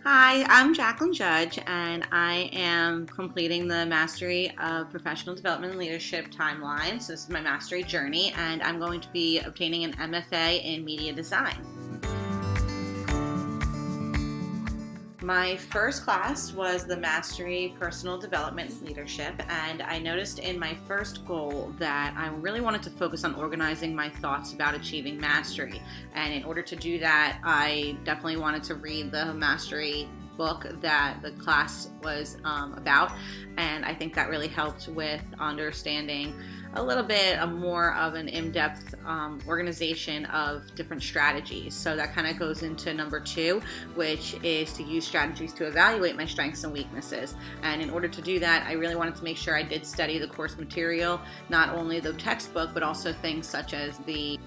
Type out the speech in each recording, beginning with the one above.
Hi, I'm Jaclyn Judge, and I am completing the Mastery of Professional Development and Leadership timeline. So this is my mastery journey, and I'm going to be obtaining an MFA in Media Design. My first class was the Mastery Personal Development and Leadership, and I noticed in my first goal that I really wanted to focus on organizing my thoughts about achieving mastery. And in order to do that, I definitely wanted to read the Mastery book that the class was about, and I think that really helped with understanding a little bit more of an in-depth organization of different strategies. So that kind of goes into number 2, which is to use strategies to evaluate my strengths and weaknesses. And in order to do that, I really wanted to make sure I did study the course material, not only the textbook, but also things such as the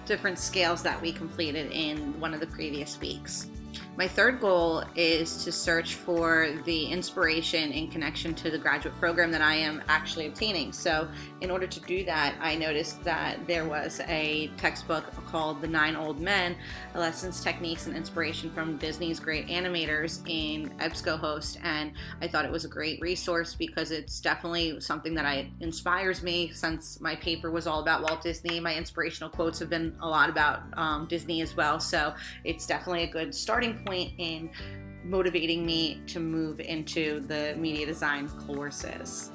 different scales that we completed in one of the previous weeks. My third goal is to search for the inspiration in connection to the graduate program that I am actually obtaining. So in order to do that, I noticed that there was a textbook called The 9 Old Men, Lessons, Techniques, and Inspiration from Disney's Great Animators in EBSCOhost, and I thought it was a great resource because it's definitely something that inspires me. Since my paper was all about Walt Disney, my inspirational quotes have been a lot about Disney as well, so it's definitely a good starting point in motivating me to move into the media design courses.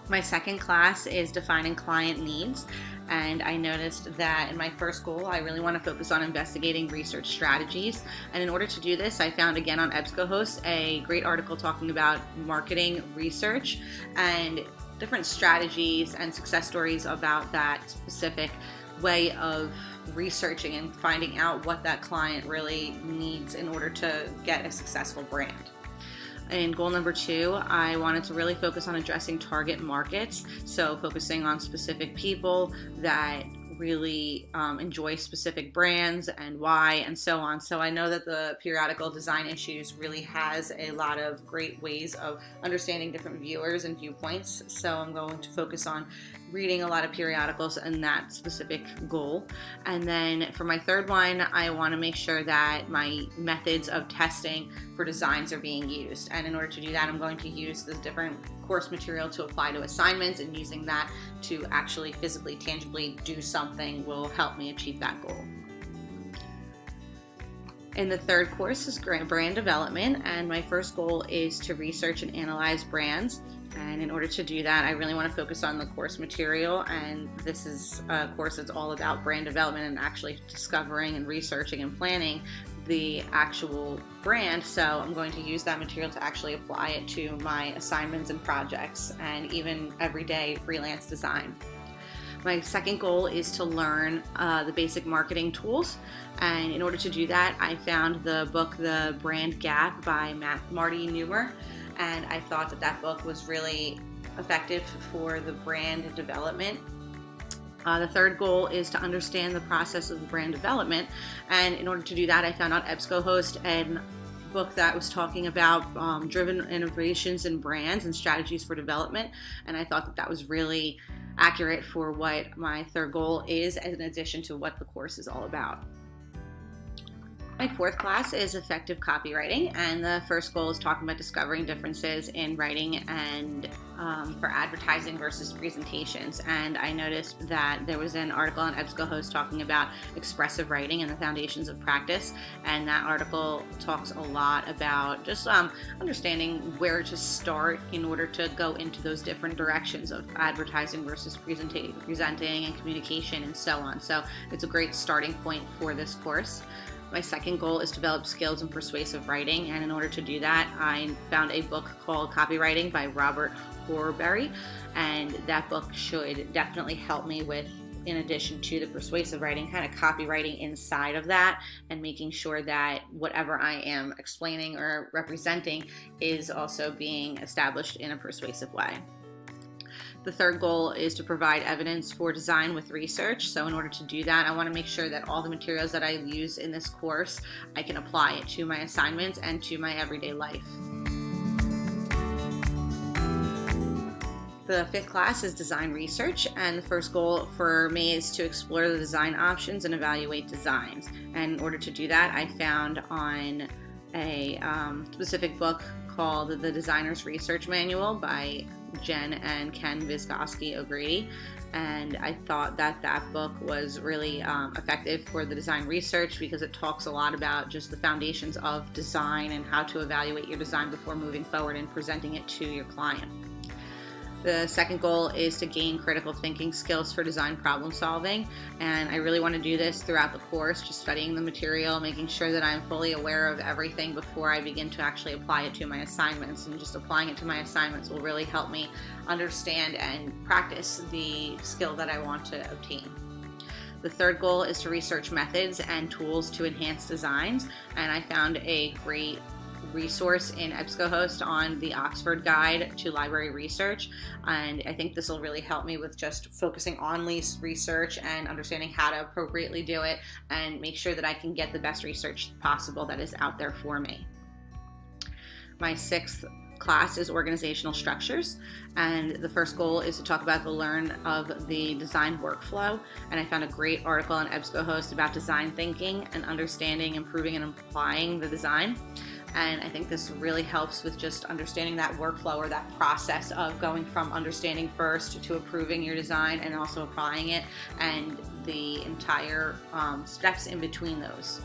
My second class is defining client needs, and I noticed that in my first goal I really want to focus on investigating research strategies, and in order to do this I found again on EBSCOhost a great article talking about marketing research and different strategies and success stories about that specific way of researching and finding out what that client really needs in order to get a successful brand. In goal number 2, I wanted to really focus on addressing target markets, so focusing on specific people that really enjoy specific brands and why and so on. So I know that the periodical Design Issues really has a lot of great ways of understanding different viewers and viewpoints, so I'm going to focus on reading a lot of periodicals in that specific goal. And then for my third one, I want to make sure that my methods of testing for designs are being used, and in order to do that I'm going to use the different course material to apply to assignments, and using that to actually physically, tangibly do something will help me achieve that goal. And the third course is brand development, and my first goal is to research and analyze brands. And in order to do that, I really want to focus on the course material, and this is a course that's all about brand development and actually discovering and researching and planning the actual brand. So I'm going to use that material to actually apply it to my assignments and projects and even everyday freelance design. My second goal is to learn the basic marketing tools, and in order to do that I found the book The Brand Gap by Marty Neumer, and I thought that book was really effective for the brand development. The third goal is to understand the process of brand development, and in order to do that I found on EBSCOhost a book that was talking about driven innovations in brands and strategies for development, and I thought that was really accurate for what my third goal is, in addition to what the course is all about. My fourth class is effective copywriting, and the first goal is talking about discovering differences in writing and for advertising versus presentations. And I noticed that there was an article on EBSCOhost talking about expressive writing and the foundations of practice, and that article talks a lot about just understanding where to start in order to go into those different directions of advertising versus presenting and communication and so on. So it's a great starting point for this course. My second goal is to develop skills in persuasive writing, and in order to do that I found a book called Copywriting by Robert Horbury, and that book should definitely help me with, in addition to the persuasive writing, kind of copywriting inside of that and making sure that whatever I am explaining or representing is also being established in a persuasive way. The third goal is to provide evidence for design with research. So in order to do that, I want to make sure that all the materials that I use in this course, I can apply it to my assignments and to my everyday life. The fifth class is design research, and the first goal for me is to explore the design options and evaluate designs. And in order to do that, I found on a specific book called The Designer's Research Manual by Jen and Ken Vygotsky O'Grady, and I thought that that book was really effective for the design research because it talks a lot about just the foundations of design and how to evaluate your design before moving forward and presenting it to your client. The second goal is to gain critical thinking skills for design problem solving, and I really want to do this throughout the course, just studying the material, making sure that I'm fully aware of everything before I begin to actually apply it to my assignments, and just applying it to my assignments will really help me understand and practice the skill that I want to obtain. The third goal is to research methods and tools to enhance designs, and I found a great resource in EBSCOhost on the Oxford Guide to Library Research, and I think this will really help me with just focusing on research and understanding how to appropriately do it and make sure that I can get the best research possible that is out there for me. My sixth class is organizational structures, and the first goal is to talk about the learn of the design workflow, and I found a great article on EBSCOhost about design thinking and understanding, improving, and applying the design. And I think this really helps with just understanding that workflow or that process of going from understanding first to approving your design and also applying it, and the entire steps in between those.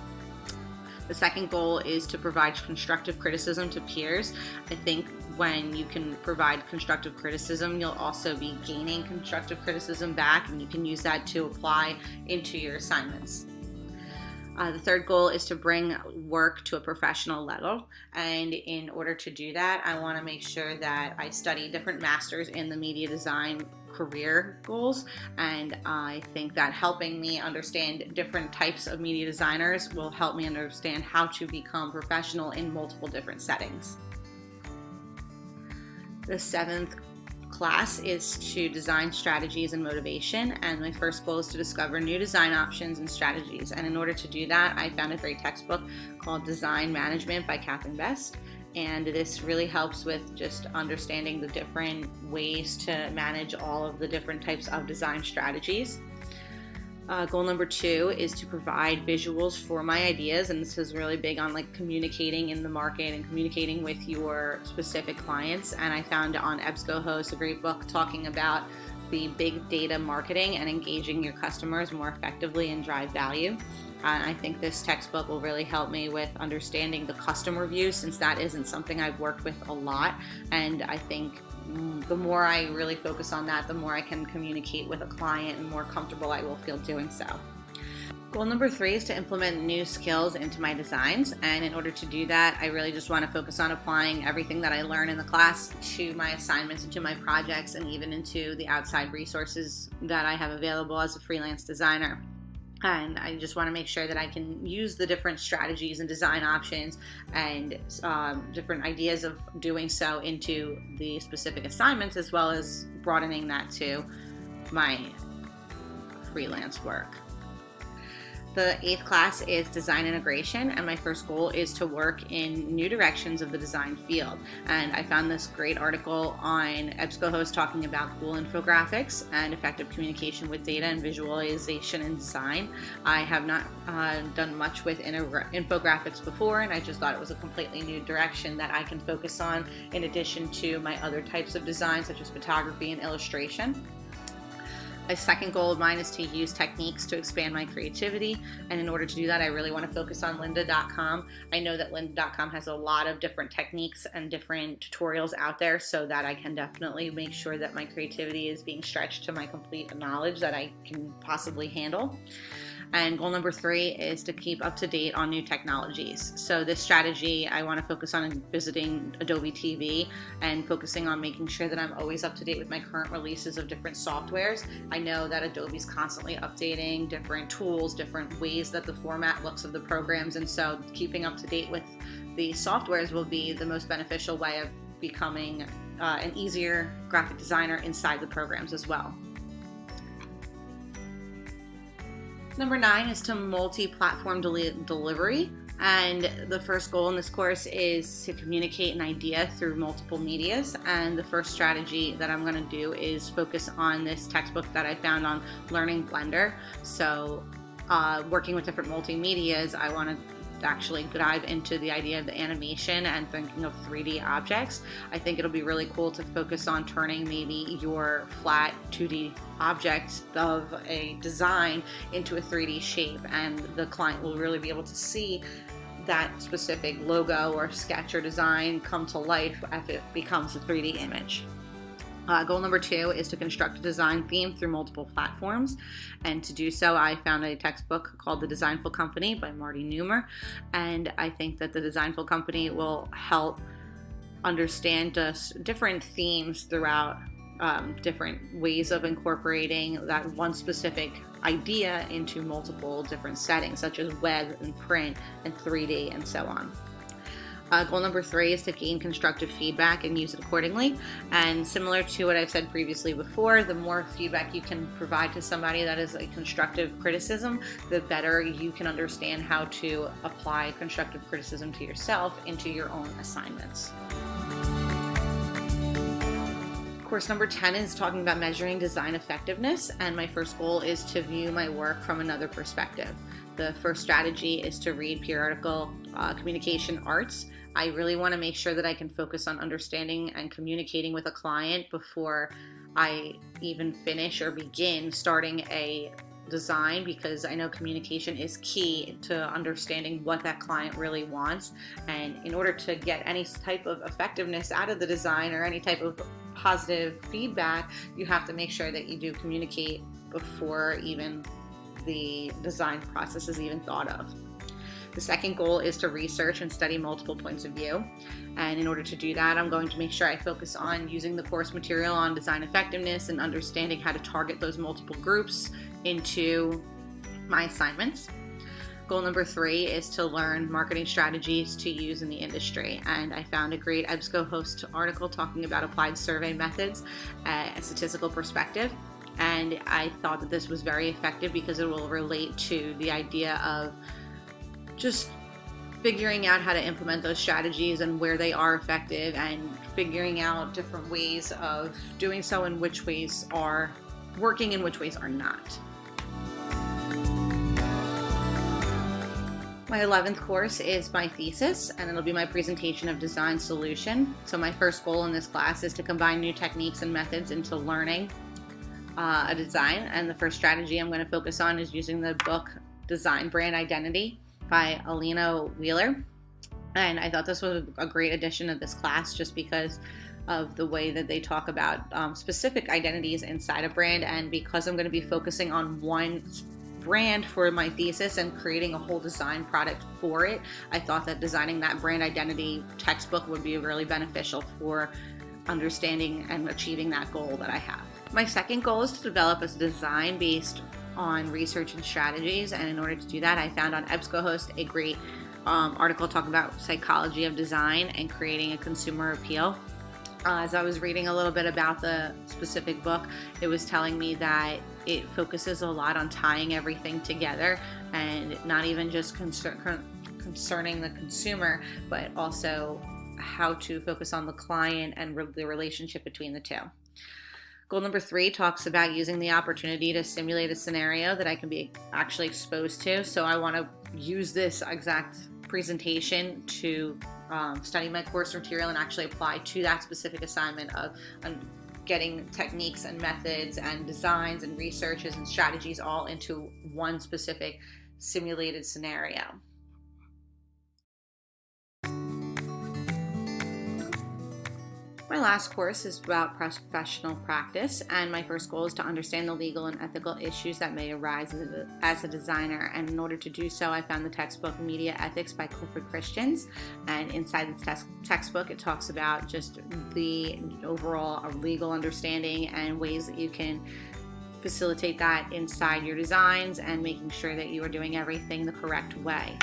The second goal is to provide constructive criticism to peers. I think when you can provide constructive criticism, you'll also be gaining constructive criticism back, and you can use that to apply into your assignments. The third goal is to bring work to a professional level, and in order to do that, I want to make sure that I study different masters in the media design career goals, and I think that helping me understand different types of media designers will help me understand how to become professional in multiple different settings. The seventh class is to design strategies and motivation, and my first goal is to discover new design options and strategies, and in order to do that, I found a great textbook called Design Management by Catherine Best, and this really helps with just understanding the different ways to manage all of the different types of design strategies. Goal number 2 is to provide visuals for my ideas, and this is really big on like communicating in the market and communicating with your specific clients, and I found on EBSCOhost a great book talking about the big data marketing and engaging your customers more effectively and drive value. I think this textbook will really help me with understanding the customer view, since that isn't something I've worked with a lot, and I think the more I really focus on that, the more I can communicate with a client and more comfortable I will feel doing so. Goal number 3 is to implement new skills into my designs, and in order to do that, I really just want to focus on applying everything that I learn in the class to my assignments and to my projects, and even into the outside resources that I have available as a freelance designer. And I just want to make sure that I can use the different strategies and design options and different ideas of doing so into the specific assignments, as well as broadening that to my freelance work. The 8th class is design integration, and my first goal is to work in new directions of the design field. And I found this great article on EBSCOhost talking about cool infographics and effective communication with data and visualization in design. I have not done much with infographics before, and I just thought it was a completely new direction that I can focus on in addition to my other types of design, such as photography and illustration. A second goal of mine is to use techniques to expand my creativity, and in order to do that, I really want to focus on lynda.com. I know that lynda.com has a lot of different techniques and different tutorials out there, so that I can definitely make sure that my creativity is being stretched to my complete knowledge that I can possibly handle. And goal number 3 is to keep up to date on new technologies. So this strategy, I want to focus on visiting Adobe TV and focusing on making sure that I'm always up to date with my current releases of different softwares. I know that Adobe's constantly updating different tools, different ways that the format looks of the programs, and so keeping up to date with the softwares will be the most beneficial way of becoming an easier graphic designer inside the programs as well. Number 9 is to multi-platform delivery, and the first goal in this course is to communicate an idea through multiple medias, and the first strategy that I'm going to do is focus on this textbook that I found on learning Blender. So working with different multimedias, I want to actually dive into the idea of the animation and thinking of 3D objects. I think it'll be really cool to focus on turning maybe your flat 2D object of a design into a 3D shape, and the client will really be able to see that specific logo or sketch or design come to life as it becomes a 3D image. Goal number 2 is to construct a design theme through multiple platforms, and to do so I found a textbook called The Designful Company by Marty Neumer, and I think that The Designful Company will help understand just different themes throughout different ways of incorporating that one specific idea into multiple different settings, such as web and print and 3D and so on. Goal number 3 is to gain constructive feedback and use it accordingly. And similar to what I've said previously before, the more feedback you can provide to somebody that is a constructive criticism, the better you can understand how to apply constructive criticism to yourself into your own assignments. Course number 10 is talking about measuring design effectiveness, and my first goal is to view my work from another perspective. The first strategy is to read periodical communication arts. I really want to make sure that I can focus on understanding and communicating with a client before I even finish or begin starting a design, because I know communication is key to understanding what that client really wants. And in order to get any type of effectiveness out of the design or any type of positive feedback, you have to make sure that you do communicate before even the design process is even thought of. The second goal is to research and study multiple points of view. And in order to do that, I'm going to make sure I focus on using the course material on design effectiveness and understanding how to target those multiple groups into my assignments. Goal number 3 is to learn marketing strategies to use in the industry. And I found a great EBSCOhost article talking about applied survey methods at a statistical perspective. And I thought that this was very effective because it will relate to the idea of just figuring out how to implement those strategies and where they are effective, and figuring out different ways of doing so and which ways are working and which ways are not. My 11th course is my thesis, and it'll be my presentation of design solution. So my first goal in this class is to combine new techniques and methods into learning a design, and the first strategy I'm going to focus on is using the book Design Brand Identity by Alina Wheeler. And I thought this was a great addition to this class just because of the way that they talk about specific identities inside a brand, and because I'm going to be focusing on one brand for my thesis and creating a whole design product for it, I thought that designing that brand identity textbook would be really beneficial for understanding and achieving that goal that I have. My second goal is to develop a design based on research and strategies, and in order to do that, I found on EBSCOhost a great article talking about psychology of design and creating a consumer appeal. As I was reading a little bit about the specific book, it was telling me that it focuses a lot on tying everything together, and not even just concerning the consumer, but also how to focus on the client and the relationship between the two. Goal number 3 talks about using the opportunity to simulate a scenario that I can be actually exposed to. So I want to use this exact presentation to study my course material and actually apply to that specific assignment of getting techniques and methods and designs and researches and strategies all into one specific simulated scenario. My last course is about professional practice, and my first goal is to understand the legal and ethical issues that may arise as a designer. And in order to do so, I found the textbook Media Ethics by Clifford Christians, and inside this textbook it talks about just the overall legal understanding and ways that you can facilitate that inside your designs and making sure that you are doing everything the correct way.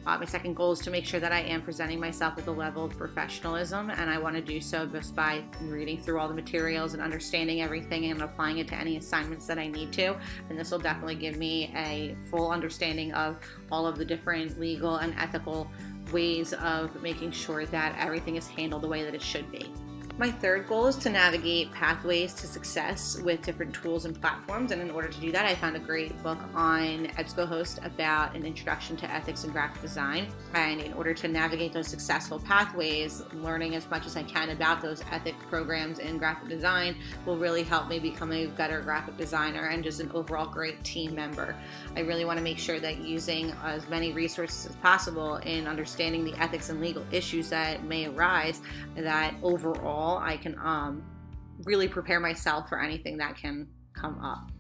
My second goal is to make sure that I am presenting myself with a level of professionalism, and I want to do so just by reading through all the materials and understanding everything and applying it to any assignments that I need to. And this will definitely give me a full understanding of all of the different legal and ethical ways of making sure that everything is handled the way that it should be. My third goal is to navigate pathways to success with different tools and platforms. And in order to do that, I found a great book on EBSCOhost about an introduction to ethics in graphic design. And in order to navigate those successful pathways, learning as much as I can about those ethic programs in graphic design will really help me become a better graphic designer and just an overall great team member. I really want to make sure that using as many resources as possible in understanding the ethics and legal issues that may arise, that overall I can really prepare myself for anything that can come up.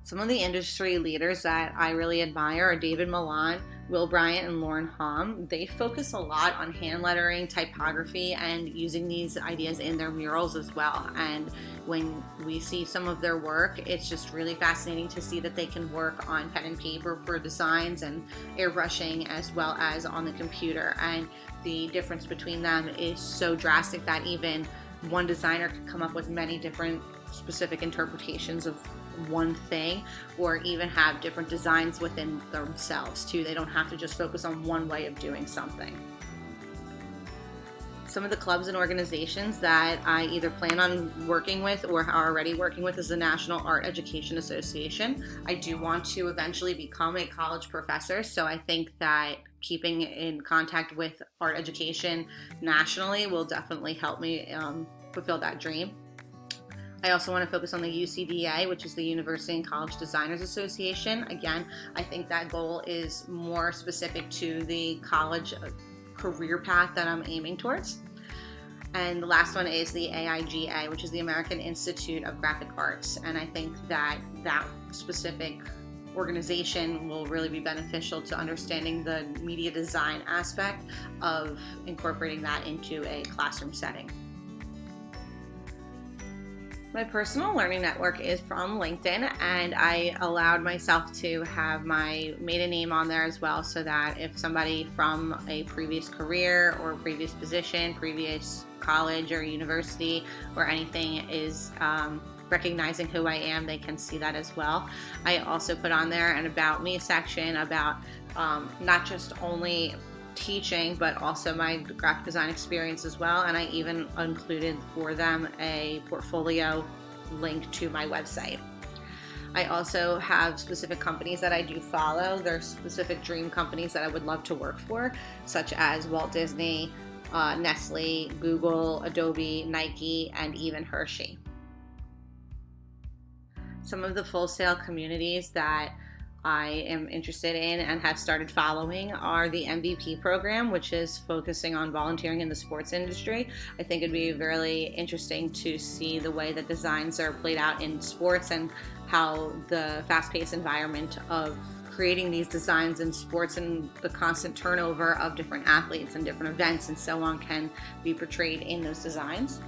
Some of the industry leaders that I really admire are David Milan, Will Bryant, and Lauren Hom. They focus a lot on hand lettering, typography, and using these ideas in their murals as well. And when we see some of their work, it's just really fascinating to see that they can work on pen and paper for designs and airbrushing as well as on the computer. And the difference between them is so drastic that even one designer can come up with many different specific interpretations of one thing, or even have different designs within themselves too. They don't have to just focus on one way of doing something. Some of the clubs and organizations that I either plan on working with or are already working with is the National Art Education Association. I do want to eventually become a college professor, so I think that keeping in contact with art education nationally will definitely help me fulfill that dream. I also want to focus on the UCDA, which is the University and College Designers Association. Again, I think that goal is more specific to the college career path that I'm aiming towards. And the last one is the AIGA, which is the American Institute of Graphic Arts. And I think that that specific organization will really be beneficial to understanding the media design aspect of incorporating that into a classroom setting. My personal learning network is from LinkedIn, and I allowed myself to have my maiden name on there as well, so that if somebody from a previous career or previous position, previous college or university or anything is recognizing who I am, they can see that as well. I also put on there an About Me section about not just only teaching but also my graphic design experience as well, and I even included for them a portfolio link to my website. I also have specific companies that I do follow. There's specific dream companies that I would love to work for, such as Walt Disney, Nestle, Google, Adobe, Nike, and even Hershey. Some of the Full Sail communities that I am interested in and have started following are the MVP program, which is focusing on volunteering in the sports industry. I think it'd be really interesting to see the way that designs are played out in sports and how the fast-paced environment of creating these designs in sports and the constant turnover of different athletes and different events and so on can be portrayed in those designs.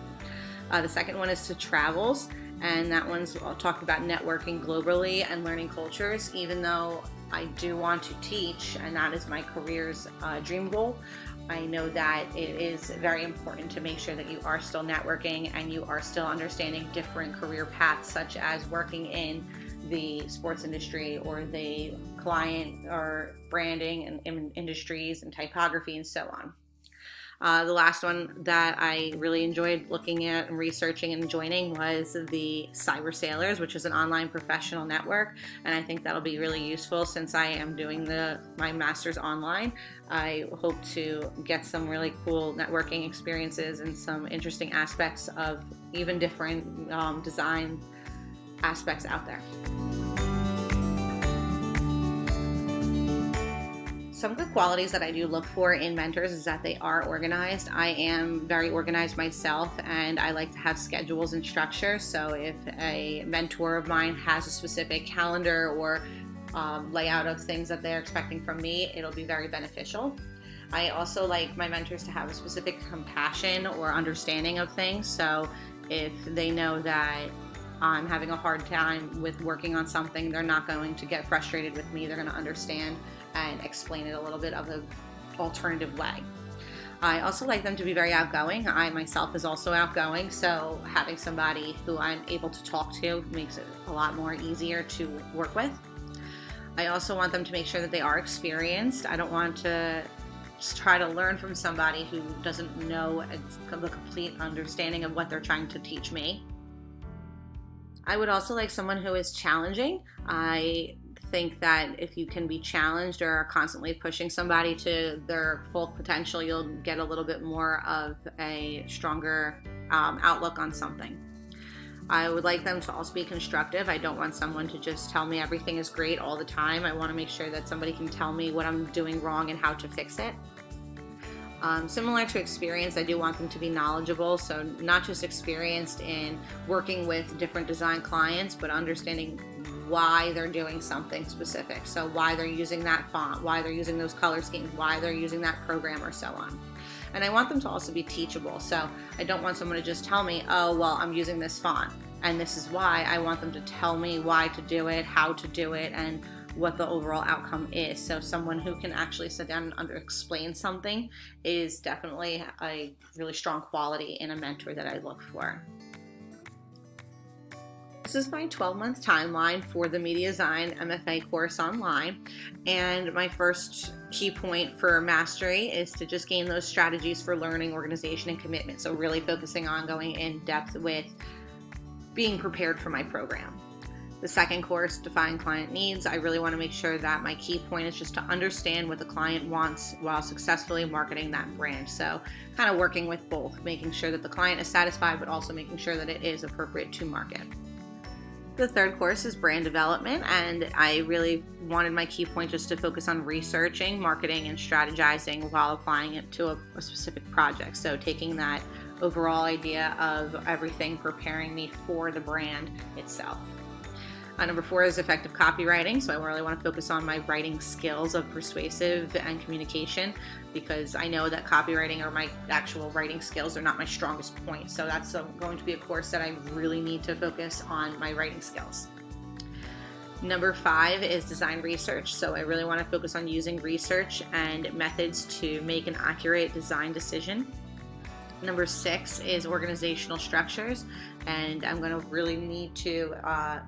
The second one is to travels. And that one's talking about networking globally and learning cultures. Even though I do want to teach, and that is my career's dream goal, I know that it is very important to make sure that you are still networking and you are still understanding different career paths, such as working in the sports industry or the client or branding and industries and typography and so on. The last one that I really enjoyed looking at and researching and joining was the Cyber Sailors, which is an online professional network, and I think that'll be really useful since I am doing my master's online. I hope to get some really cool networking experiences and some interesting aspects of even different design aspects out there. Some of the qualities that I do look for in mentors is that they are organized. I am very organized myself, and I like to have schedules and structure. So if a mentor of mine has a specific calendar or layout of things that they're expecting from me, it'll be very beneficial. I also like my mentors to have a specific compassion or understanding of things. So if they know that I'm having a hard time with working on something, they're not going to get frustrated with me. They're going to understand and explain it a little bit of an alternative way. I also like them to be very outgoing. I myself is also outgoing, so having somebody who I'm able to talk to makes it a lot more easier to work with. I also want them to make sure that they are experienced. I don't want to just try to learn from somebody who doesn't know the complete understanding of what they're trying to teach me. I would also like someone who is challenging. I think that if you can be challenged or are constantly pushing somebody to their full potential, you'll get a little bit more of a stronger outlook on something. I would like them to also be constructive. I don't want someone to just tell me everything is great all the time. I want to make sure that somebody can tell me what I'm doing wrong and how to fix it. Similar to experience, I do want them to be knowledgeable, so not just experienced in working with different design clients, but understanding why they're doing something specific. So why they're using that font, why they're using those color schemes, why they're using that program, or so on. And I want them to also be teachable. So I don't want someone to just tell me, oh, well, I'm using this font and this is why. I want them to tell me why to do it, how to do it, and what the overall outcome is. So someone who can actually sit down and explain something is definitely a really strong quality in a mentor that I look for. This is my 12-month timeline for the Media Design MFA course online, and my first key point for mastery is to just gain those strategies for learning, organization, and commitment. So really focusing on going in depth with being prepared for my program. The second course, Define Client Needs, I really want to make sure that my key point is just to understand what the client wants while successfully marketing that brand. So kind of working with both, making sure that the client is satisfied, but also making sure that it is appropriate to market. The third course is brand development, and I really wanted my key point just to focus on researching, marketing, and strategizing while applying it to a specific project. So taking that overall idea of everything, preparing me for the brand itself. Number 4 is effective copywriting. So I really want to focus on my writing skills of persuasive and communication, because I know that copywriting or my actual writing skills are not my strongest point. So that's going to be a course that I really need to focus on my writing skills. Number 5 is design research. So I really want to focus on using research and methods to make an accurate design decision. Number 6 is organizational structures, and I'm going to really need to,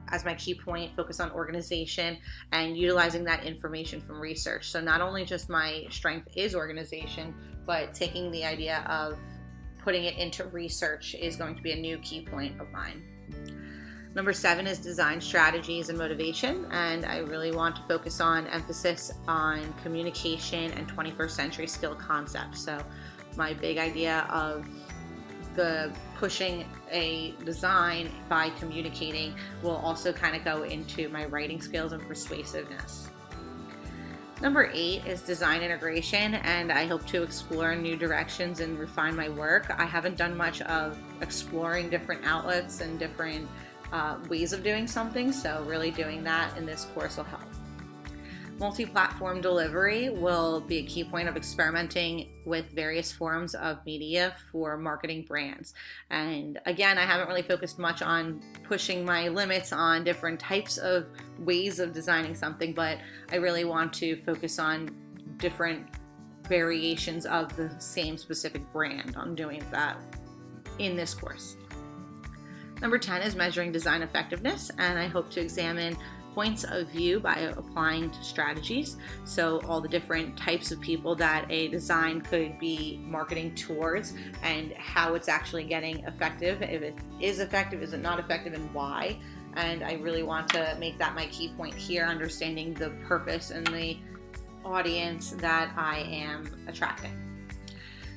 as my key point, focus on organization and utilizing that information from research. So not only just my strength is organization, but taking the idea of putting it into research is going to be a new key point of mine. Number 7 is design strategies and motivation, and I really want to focus on emphasis on communication and 21st century skill concepts. So my big idea of the pushing a design by communicating will also kind of go into my writing skills and persuasiveness. Number 8 is design integration, and I hope to explore new directions and refine my work. I haven't done much of exploring different outlets and different ways of doing something, so really doing that in this course will help. Multi-platform delivery will be a key point of experimenting with various forms of media for marketing brands. And again, I haven't really focused much on pushing my limits on different types of ways of designing something, but I really want to focus on different variations of the same specific brand. I'm doing that in this course. Number 10 is measuring design effectiveness, and I hope to examine points of view by applying to strategies. So all the different types of people that a design could be marketing towards and how it's actually getting effective. If it is effective, is it not effective, and why? And I really want to make that my key point here, understanding the purpose and the audience that I am attracting.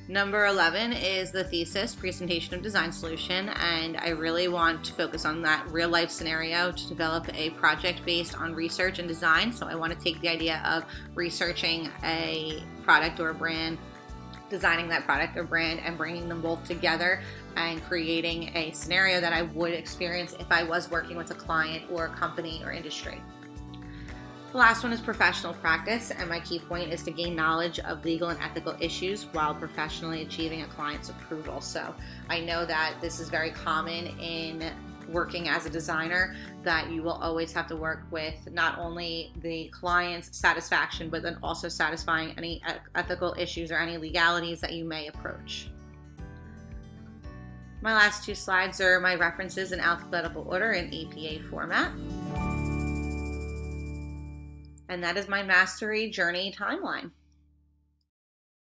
Number 11 is the thesis, presentation of design solution, and I really want to focus on that real life scenario to develop a project based on research and design. So I want to take the idea of researching a product or a brand, designing that product or brand, and bringing them both together and creating a scenario that I would experience if I was working with a client or a company or industry. The last one is professional practice, and my key point is to gain knowledge of legal and ethical issues while professionally achieving a client's approval. So I know that this is very common in working as a designer, that you will always have to work with not only the client's satisfaction, but then also satisfying any ethical issues or any legalities that you may approach. My last 2 slides are my references in alphabetical order in APA format. And that is my mastery journey timeline.